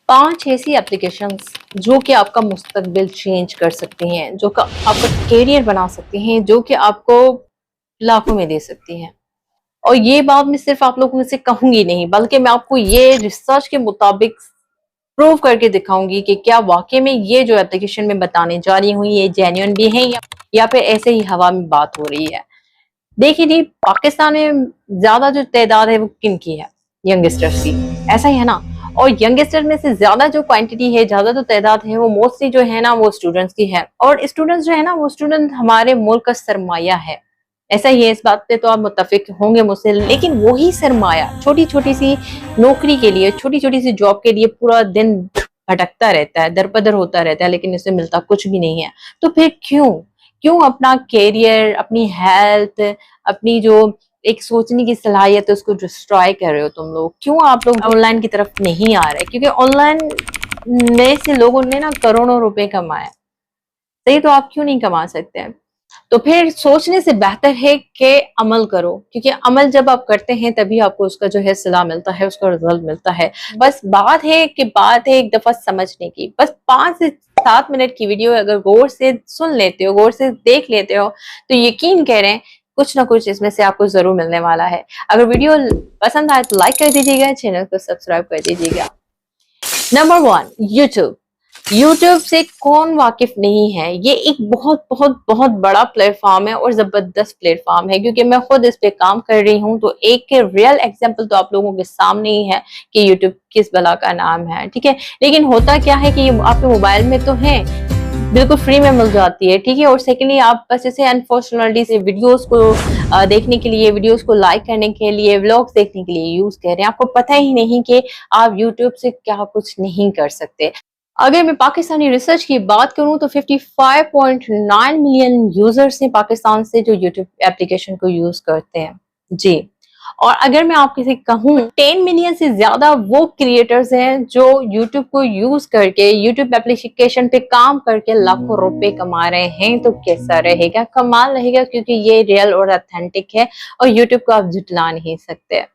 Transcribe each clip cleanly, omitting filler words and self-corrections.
5 ऐसी एप्लीकेशंस जो कि आपका मुस्तकबिल चेंज कर सकती हैं, जो कि आपका कैरियर बना सकती हैं, जो कि आपको लाखों में दे सकती हैं। और ये बात मैं सिर्फ आप लोगों से कहूंगी नहीं, बल्कि मैं आपको ये रिसर्च के मुताबिक प्रूव करके दिखाऊंगी कि क्या वाकई में ये जो एप्लीकेशन में बताने जा रही हूँ ये जेन्युइन भी है या फिर ऐसे ही हवा में बात हो रही है। देखिए जी, पाकिस्तान में ज्यादा जो तादाद है वो किन की है? यंगस्टर्स की, ऐसा ही है ना। और यंगस्टर में से ज्यादा जो क्वांटिटी है, ज्यादा जो तादाद है, वो मोस्टली जो है ना वो स्टूडेंट्स की है। और स्टूडेंट्स जो है ना वो स्टूडेंट हमारे मुल्क का सरमाया है, ऐसा ही है। इस बात पे तो आप मुत्तफिक होंगे मुझसे। लेकिन वही सरमाया छोटी छोटी सी नौकरी के लिए, छोटी छोटी सी जॉब के लिए पूरा दिन भटकता रहता है, दरपदर होता रहता है, लेकिन इससे मिलता कुछ भी नहीं है। तो फिर क्यों क्यों अपना कैरियर, अपनी हेल्थ, अपनी जो एक सोचने की सलाहियत है उसको डिस्ट्रॉय कर रहे हो तुम लोग? क्यों आप लोग ऑनलाइन की तरफ नहीं आ रहे? क्योंकि ऑनलाइन में से लोगों ने ना करोड़ों रुपए कमाए, सही? तो आप क्यों नहीं कमा सकते हैं? तो फिर सोचने से बेहतर है कि अमल करो, क्योंकि अमल जब आप करते हैं तभी आपको उसका जो है सिला मिलता है, उसका रिजल्ट मिलता है। बस बात है एक दफा समझने की। बस 5 से 7 मिनट की वीडियो अगर गौर से सुन लेते हो, गौर से देख लेते हो, तो यकीन करें कुछ ना कुछ इसमें से आपको जरूर मिलने वाला है। अगर वीडियो पसंद आए तो लाइक कर दीजिएगा, चैनल को सब्सक्राइब कर दीजिएगा। Number 1, YouTube. यूट्यूब से कौन वाकिफ नहीं है? ये एक बहुत बहुत बहुत बड़ा प्लेटफॉर्म है और जबरदस्त प्लेटफॉर्म है, क्योंकि मैं खुद इस पे काम कर रही हूँ। तो एक रियल एग्जांपल तो आप लोगों के सामने ही है कि यूट्यूब किस बला का नाम है, ठीक है। लेकिन होता क्या है कि आपके मोबाइल में तो है, बिल्कुल फ्री में मिल जाती है, ठीक है। और सेकेंडली आप बस इसे अनफॉर्चुनेटली से वीडियोस को देखने के लिए, वीडियोस को लाइक करने के लिए, व्लॉग्स देखने के लिए यूज कर रहे हैं। आपको पता ही नहीं कि आप यूट्यूब से क्या कुछ नहीं कर सकते। अगर मैं पाकिस्तानी रिसर्च की बात करूं तो 55.9 मिलियन यूजर्स हैं पाकिस्तान से जो यूट्यूब एप्लीकेशन को यूज करते हैं जी। और अगर मैं आपके से कहूं 10 मिलियन से ज्यादा वो क्रिएटर्स हैं जो यूट्यूब को यूज करके, यूट्यूब एप्लीकेशन पे काम करके लाखों रुपए कमा रहे हैं। तो कैसा रहेगा? कमाल रहेगा, क्योंकि ये रियल और ऑथेंटिक है और यूट्यूब को आप झुटला नहीं सकते।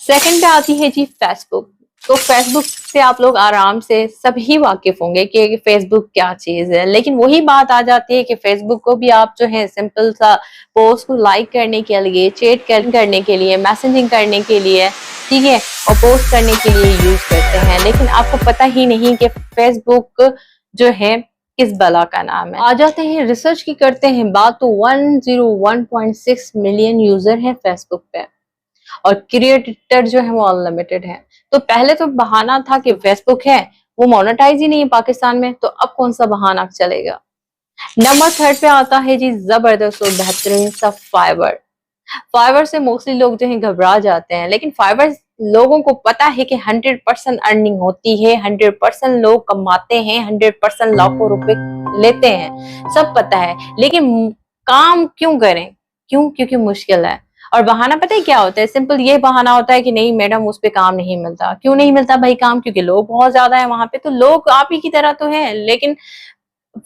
सेकंड पे आती है जी फेसबुक। तो फेसबुक से आप लोग आराम से सभी वाकिफ होंगे कि फेसबुक क्या चीज है। लेकिन वही बात आ जाती है कि फेसबुक को भी आप जो है सिंपल सा पोस्ट को लाइक करने के लिए, चैट करने के लिए, मैसेजिंग करने के लिए, ठीक है, और पोस्ट करने के लिए यूज करते हैं। लेकिन आपको पता ही नहीं कि फेसबुक जो है किस बला का नाम है। आ जाते हैं रिसर्च की करते हैं बात, तो 101.6 मिलियन यूजर है फेसबुक पे और क्रिएटर जो है वो अनलिमिटेड है। तो पहले तो बहाना था कि फेसबुक है वो मोनेटाइज ही नहीं है पाकिस्तान में, तो अब कौन सा बहाना चलेगा? नंबर 3 पे आता है जी जबरदस्त और बेहतरीन सा फाइवर। फाइवर से मोस्टली लोग जो है घबरा जाते हैं, लेकिन फाइवर लोगों को पता है कि 100% अर्निंग होती है, 100% लोग कमाते हैं, 100% लाखों रुपए लेते हैं, सब पता है। लेकिन काम क्यों करें? क्योंकि मुश्किल है। और बहाना पता है क्या होता है? सिंपल ये बहाना होता है कि नहीं मैडम उस पे काम नहीं मिलता। क्यों नहीं मिलता भाई काम? क्योंकि लोग बहुत ज्यादा है वहां पे। तो लोग आप ही की तरह तो है, लेकिन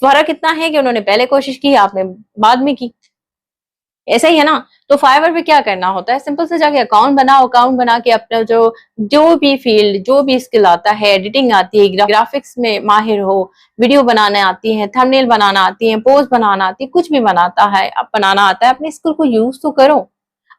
फर्क इतना है कि उन्होंने पहले कोशिश की, आपने बाद में की, ऐसा ही है ना। तो फाइवर पे क्या करना होता है? सिंपल से जाके अकाउंट बनाओ, अकाउंट बना के अपना जो भी फील्ड, जो भी स्किल आता है, एडिटिंग आती है, ग्राफिक्स में माहिर हो, वीडियो बनाने आती है, थंबनेल बनाना आती है, पोस्ट बनाना आती है, कुछ भी बनाता है, अब बनाना आता है, अपने स्किल को यूज तो करो।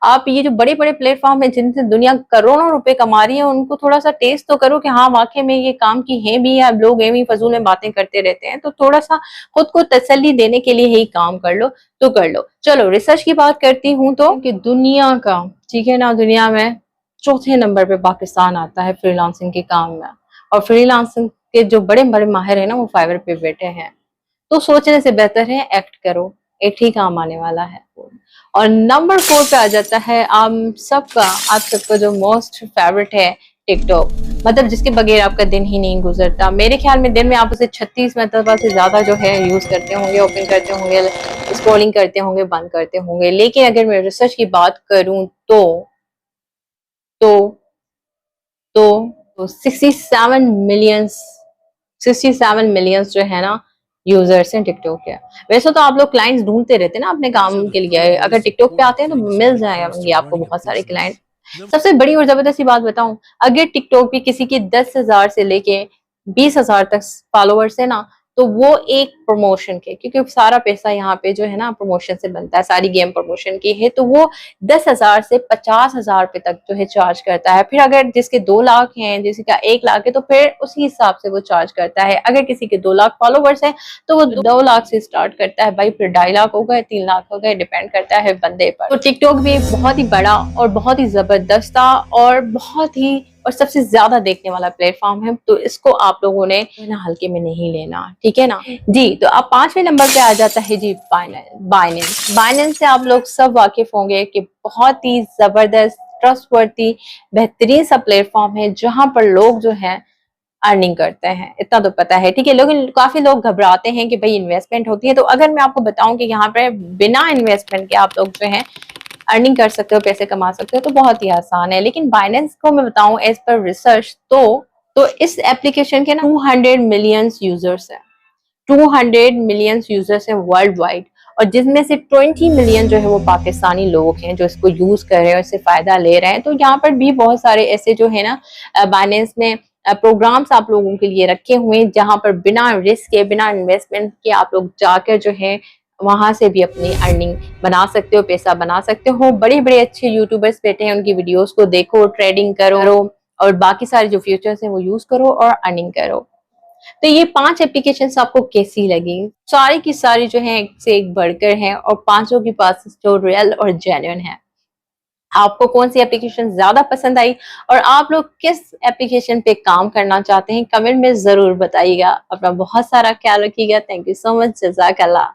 आप ये जो बड़े बड़े प्लेटफॉर्म है जिनसे दुनिया करोड़ों रुपए कमा रही है, उनको थोड़ा सा टेस्ट तो करो कि हाँ वाकई में ये काम की है भी है। अब लोग एवं फजूल में बातें करते रहते हैं, तो थोड़ा सा खुद को तसल्ली देने के लिए ही काम कर लो तो कर लो। चलो रिसर्च की बात करती हूँ तो कि दुनिया का, ठीक है ना, दुनिया में चौथे नंबर पे पाकिस्तान आता है फ्रीलांसिंग के काम में। और फ्रीलांसिंग के जो बड़े बड़े माहिर है ना वो फाइवर पे बैठे हैं। तो सोचने से बेहतर है एक्ट करो, एक ही काम आने वाला है। और नंबर 4 पे आ जाता है आप सबका जो मोस्ट फेवरेट है टिकटॉक। मतलब जिसके बगैर आपका दिन ही नहीं गुजरता। मेरे ख्याल में दिन में आप उसे 36 मरतबा से ज्यादा जो है यूज करते होंगे, ओपन करते होंगे, स्क्रॉलिंग करते होंगे, बंद करते होंगे। लेकिन अगर मैं रिसर्च की बात करूं तो तो 67 मिलियन जो है ना यूजर्स हैं टिकटॉक के। वैसे तो आप लोग क्लाइंट्स ढूंढते रहते हैं ना अपने काम के लिए, अगर टिकटॉक पे आते हैं तो मिल जाएंगे आपको बहुत सारे क्लाइंट। सबसे बड़ी और जबरदस्ती बात बताऊं, अगर टिकटॉक पे किसी के 10,000 से लेके 20,000 तक फॉलोअर्स है ना, तो वो एक प्रमोशन के, क्योंकि सारा पैसा यहाँ पे जो है ना प्रमोशन से बनता है, सारी गेम प्रमोशन की है, तो वो 10,000 से 50,000 रुपए तक जो है चार्ज करता है। फिर अगर जिसके 2 लाख हैं, जिसका 1 लाख है, तो फिर उसी हिसाब से वो चार्ज करता है। अगर किसी के 2 लाख फॉलोवर्स हैं तो वो 2 लाख से स्टार्ट करता है भाई, फिर 2.5 लाख हो गए, 3 लाख हो गए, डिपेंड करता है बंदे पर। तो टिकटॉक भी एक बहुत ही बड़ा और बहुत ही जबरदस्त और बहुत ही और सबसे ज्यादा देखने वाला प्लेटफॉर्म है, तो इसको आप लोगों ने ना हल्के में नहीं लेना, ठीक है ना जी। तो अब 5वें नंबर पे आ जाता है जी बाइनेंस। बाइनेंस से आप लोग सब वाकिफ होंगे कि बहुत ही जबरदस्त, ट्रस्टवर्दी, बेहतरीन सा प्लेटफॉर्म है जहां पर लोग जो है अर्निंग करते हैं, इतना तो पता है, ठीक है। लेकिन काफी लोग घबराते हैं कि भाई इन्वेस्टमेंट होती है, तो अगर मैं आपको बताऊं कि यहाँ पे बिना इन्वेस्टमेंट के आप लोग जो है अर्निंग कर सकते हो, पैसे कमा सकते हो, तो बहुत ही आसान है। लेकिन बाइनेंस को मैं बताऊं एज पर रिसर्च तो इस एप्लीकेशन के ना 200 मिलियन यूजर्स है, 200 मिलियन यूजर्स हैं वर्ल्ड वाइड, और जिसमें से 20 मिलियन जो है वो पाकिस्तानी लोग हैं जो इसको यूज कर रहे हैं, इससे फायदा ले रहे हैं। तो यहाँ पर भी बहुत सारे ऐसे जो है ना बाइनेंस में प्रोग्राम्स आप लोगों के लिए रखे हुए हैं, जहां पर बिना रिस्क के, बिना इन्वेस्टमेंट के आप लोग जाकर जो है वहां से भी अपनी अर्निंग बना सकते हो, पैसा बना सकते हो। बड़े बड़े अच्छे यूट्यूबर्स बैठे हैं, उनकी वीडियोस को देखो, ट्रेडिंग करो और बाकी सारे जो फ्यूचर्स हैं वो यूज करो और अर्निंग करो। तो ये 5 एप्लीकेशंस आपको कैसी लगी? सारी की सारी जो है एक से एक बढ़कर हैं, और पांचों के पास जो रियल और जेन्युइन है। आपको कौन सी एप्लीकेशन ज्यादा पसंद आई और आप लोग किस एप्लीकेशन पे काम करना चाहते हैं, कमेंट में जरूर बताइएगा। अपना बहुत सारा ख्याल रखिएगा। Thank you so much. जज़ाकल्लाह।